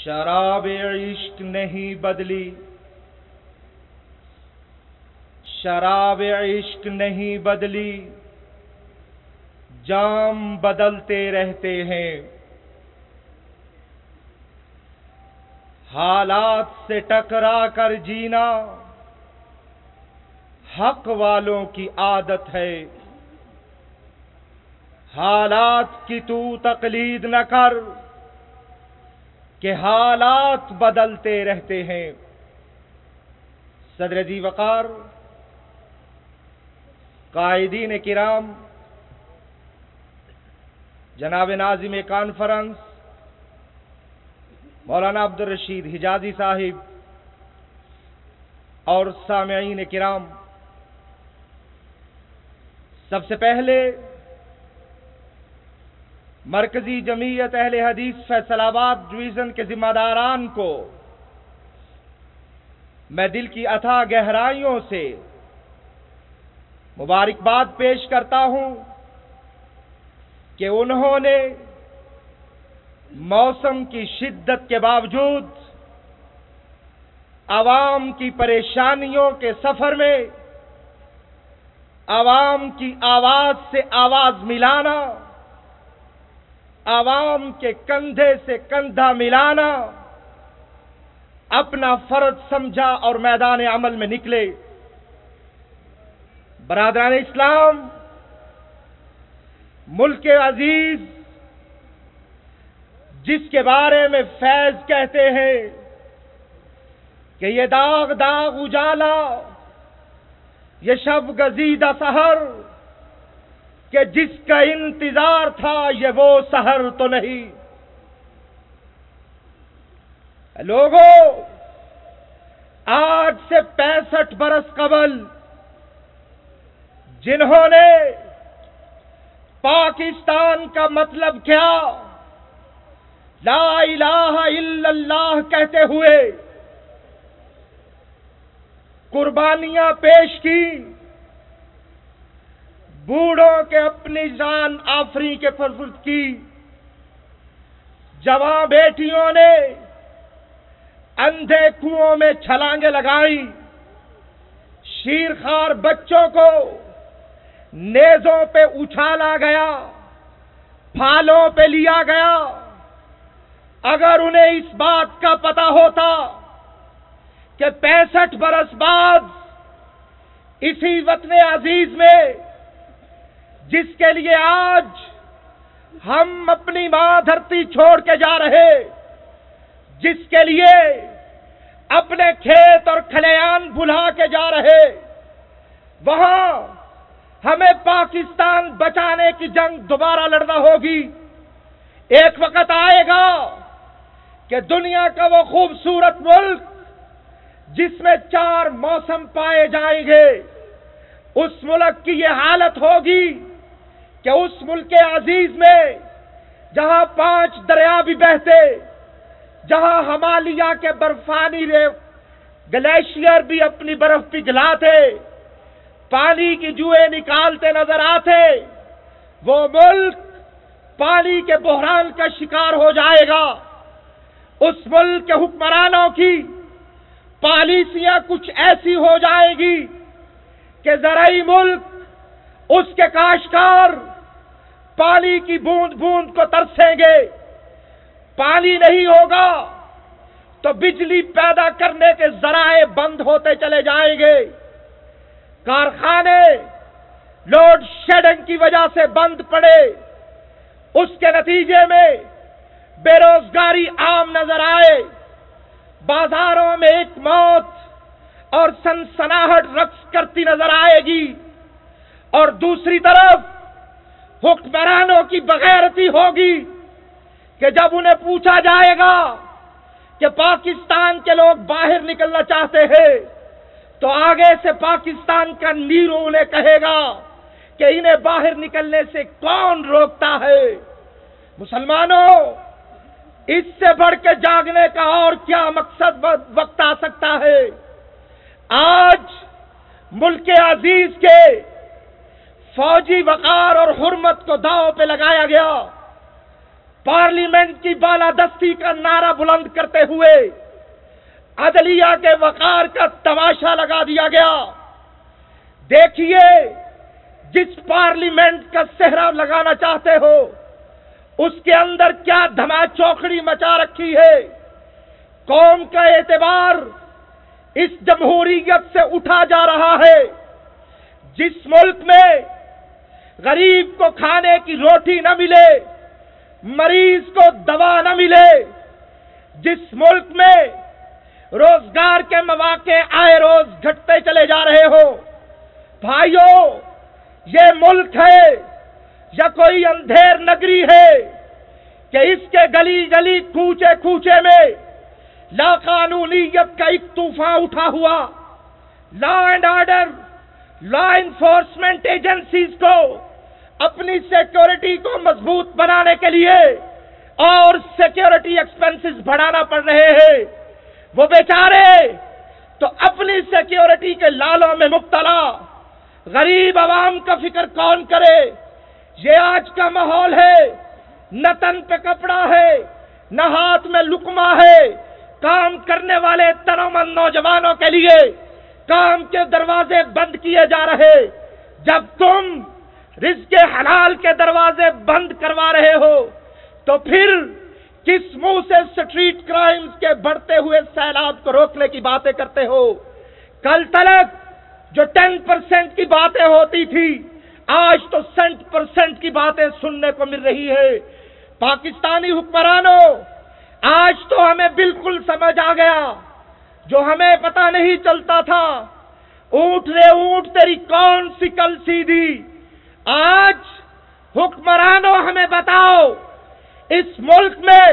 شراب عشق نہیں بدلی، شراب عشق نہیں بدلی، جام بدلتے رہتے ہیں۔ حالات سے ٹکرا کر جینا حق والوں کی عادت ہے۔ حالات کی تو تقلید نہ کر کہ حالات بدلتے رہتے ہیں۔ صدر ذی وقار، قائدین کرام، جناب ناظم کانفرنس مولانا عبدالرشید حجازی صاحب اور سامعین کرام، سب سے پہلے مرکزی جمعیت اہل حدیث فیصل آباد ڈویژن کے ذمہ داران کو میں دل کی اتھاہ گہرائیوں سے مبارکباد پیش کرتا ہوں کہ انہوں نے موسم کی شدت کے باوجود عوام کی پریشانیوں کے سفر میں عوام کی آواز سے آواز ملانا، عوام کے کندھے سے کندھا ملانا اپنا فرض سمجھا اور میدان عمل میں نکلے۔ برادران اسلام، ملک عزیز جس کے بارے میں فیض کہتے ہیں کہ یہ داغ داغ اجالا، یہ شب گزیدہ سحر، کہ جس کا انتظار تھا یہ وہ سحر تو نہیں۔ لوگوں، آج سے 65 برس قبل جنہوں نے پاکستان کا مطلب کیا لا الہ الا اللہ کہتے ہوئے قربانیاں پیش کی، بوڑھوں کے اپنی جان آفری کے فرض کی، جوان بیٹیوں نے اندھے کنووں میں چھلانگیں لگائی، شیرخوار بچوں کو نیزوں پہ اچھالا گیا، پھالوں پہ لیا گیا۔ اگر انہیں اس بات کا پتہ ہوتا کہ 65 برس بعد اسی وطن عزیز میں جس کے لیے آج ہم اپنی ماں دھرتی چھوڑ کے جا رہے، جس کے لیے اپنے کھیت اور کھلیان بھلا کے جا رہے، وہاں ہمیں پاکستان بچانے کی جنگ دوبارہ لڑنا ہوگی۔ ایک وقت آئے گا کہ دنیا کا وہ خوبصورت ملک جس میں 4 موسم پائے جائیں گے، اس ملک کی یہ حالت ہوگی کہ اس ملک عزیز میں جہاں 5 دریا بھی بہتے، جہاں ہمالیہ کے برفانی گلیشیئر بھی اپنی برف پگھلاتے، پانی کی جوئیں نکالتے نظر آتے، وہ ملک پانی کے بحران کا شکار ہو جائے گا۔ اس ملک کے حکمرانوں کی پالیسیاں کچھ ایسی ہو جائے گی کہ زرعی ملک، اس کے کاشتکار پانی کی بوند بوند کو ترسیں گے۔ پانی نہیں ہوگا تو بجلی پیدا کرنے کے ذرائع بند ہوتے چلے جائیں گے، کارخانے لوڈ شیڈنگ کی وجہ سے بند پڑے، اس کے نتیجے میں بے روزگاری عام نظر آئے، بازاروں میں ایک موت اور سنسناہٹ رقص کرتی نظر آئے گی، اور دوسری طرف حکمرانوں کی بغیرتی ہوگی کہ جب انہیں پوچھا جائے گا کہ پاکستان کے لوگ باہر نکلنا چاہتے ہیں تو آگے سے پاکستان کا نیرو انہیں کہے گا کہ انہیں باہر نکلنے سے کون روکتا ہے۔ مسلمانوں، اس سے بڑھ کے جاگنے کا اور کیا مقصد وقت آ سکتا ہے؟ آج ملک عزیز کے فوجی وقار اور حرمت کو داؤں پہ لگایا گیا، پارلیمنٹ کی بالادستی کا نعرہ بلند کرتے ہوئے عدلیہ کے وقار کا تماشا لگا دیا گیا۔ دیکھیے، جس پارلیمنٹ کا صحرا لگانا چاہتے ہو اس کے اندر کیا دھما چوکڑی مچا رکھی ہے۔ قوم کا اعتبار اس جمہوریت سے اٹھا جا رہا ہے۔ جس ملک میں غریب کو کھانے کی روٹی نہ ملے، مریض کو دوا نہ ملے، جس ملک میں روزگار کے مواقع آئے روز گھٹتے چلے جا رہے ہو، بھائیو، یہ ملک ہے یا کوئی اندھیر نگری ہے کہ اس کے گلی گلی کوچے کوچے میں لا قانونیت کا ایک طوفان اٹھا ہوا۔ Law and order, law enforcement agencies کو اپنی سیکیورٹی کو مضبوط بنانے کے لیے اور سیکیورٹی ایکسپنسز بڑھانا پڑ رہے ہیں۔ وہ بیچارے تو اپنی سیکیورٹی کے لالوں میں مبتلا، غریب عوام کا فکر کون کرے؟ یہ آج کا ماحول ہے، نہ تن پہ کپڑا ہے، نہ ہاتھ میں لقمہ ہے۔ کام کرنے والے تنومند نوجوانوں کے لیے کام کے دروازے بند کیے جا رہے۔ جب تم رزق حلال کے دروازے بند کروا رہے ہو تو پھر کس منہ سے سٹریٹ کرائمز کے بڑھتے ہوئے سیلاب کو روکنے کی باتیں کرتے ہو؟ کل تلک جو 10% کی باتیں ہوتی تھی، آج تو 100% کی باتیں سننے کو مل رہی ہے۔ پاکستانی حکمرانوں، آج تو ہمیں بالکل سمجھ آ گیا جو ہمیں پتہ نہیں چلتا تھا۔ اونٹ رے اونٹ تیری کون سی کل سیدھی؟ آج حکمرانوں ہمیں بتاؤ، اس ملک میں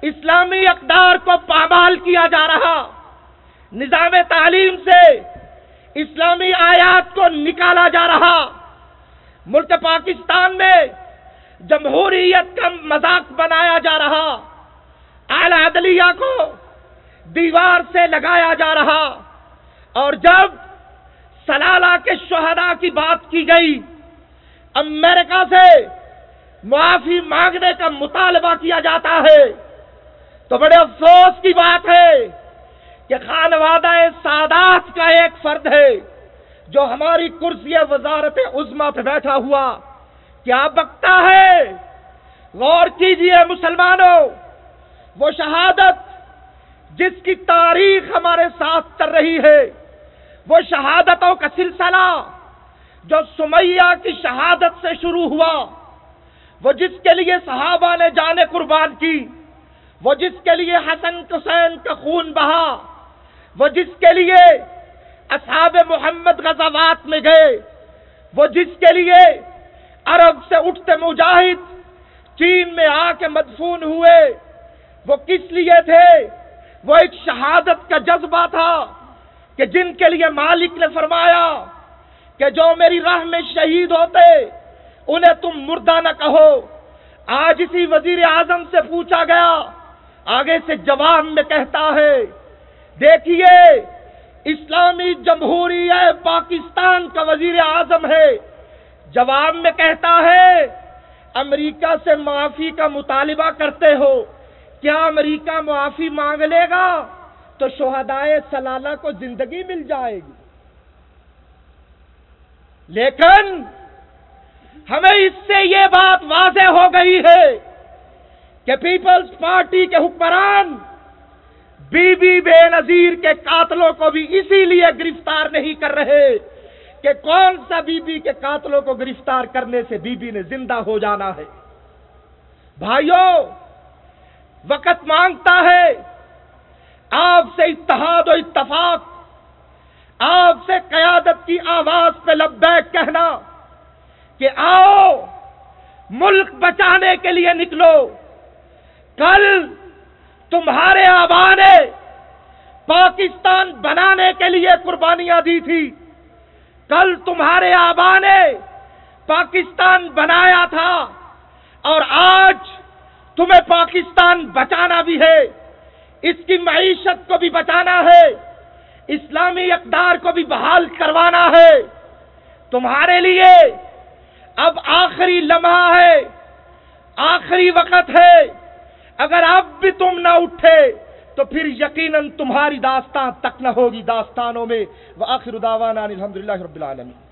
اسلامی اقدار کو پامال کیا جا رہا، نظام تعلیم سے اسلامی آیات کو نکالا جا رہا، ملک پاکستان میں جمہوریت کا مذاق بنایا جا رہا، اعلی عدلیہ کو دیوار سے لگایا جا رہا، اور جب سلالہ کے شہداء کی بات کی گئی، امریکہ سے معافی مانگنے کا مطالبہ کیا جاتا ہے، تو بڑے افسوس کی بات ہے کہ خانوادہ سادات کا ایک فرد ہے جو ہماری کرسی وزارت عظمیٰ پہ بیٹھا ہوا کیا بکتا ہے۔ غور کیجئے مسلمانوں، وہ شہادت جس کی تاریخ ہمارے ساتھ چل رہی ہے، وہ شہادتوں کا سلسلہ جو سمیہ کی شہادت سے شروع ہوا، وہ جس کے لیے صحابہ نے جانیں قربان کی، وہ جس کے لیے حسن حسین کا خون بہا، وہ جس کے لیے اصحاب محمد غزوات میں گئے، وہ جس کے لیے عرب سے اٹھتے مجاہد چین میں آ کے مدفون ہوئے، وہ کس لیے تھے؟ وہ ایک شہادت کا جذبہ تھا کہ جن کے لیے مالک نے فرمایا کہ جو میری راہ میں شہید ہوتے انہیں تم مردہ نہ کہو۔ آج اسی وزیر اعظم سے پوچھا گیا، آگے سے جواب میں کہتا ہے، دیکھیے اسلامی جمہوریہ پاکستان کا وزیر اعظم ہے، جواب میں کہتا ہے امریکہ سے معافی کا مطالبہ کرتے ہو، کیا امریکہ معافی مانگ لے گا تو شہدائے سلالہ کو زندگی مل جائے گی؟ لیکن ہمیں اس سے یہ بات واضح ہو گئی ہے کہ پیپلز پارٹی کے حکمران بی بی بے نظیر کے قاتلوں کو بھی اسی لیے گرفتار نہیں کر رہے کہ کون سا بی بی کے قاتلوں کو گرفتار کرنے سے بی بی نے زندہ ہو جانا ہے۔ بھائیوں، وقت مانگتا ہے آپ سے اتحاد و اتفاق، آپ سے قیادت کی آواز پہ لبیک کہنا کہ آؤ ملک بچانے کے لیے نکلو۔ کل تمہارے آبا نے پاکستان بنانے کے لیے قربانیاں دی تھی، کل تمہارے آبا نے پاکستان بنایا تھا، اور آج تمہیں پاکستان بچانا بھی ہے، اس کی معیشت کو بھی بچانا ہے، اسلامی اقدار کو بھی بحال کروانا ہے۔ تمہارے لیے اب آخری لمحہ ہے، آخری وقت ہے، اگر اب بھی تم نہ اٹھے تو پھر یقیناً تمہاری داستان تک نہ ہوگی داستانوں میں۔ وآخر دعوانا الحمدللہ رب العالمین۔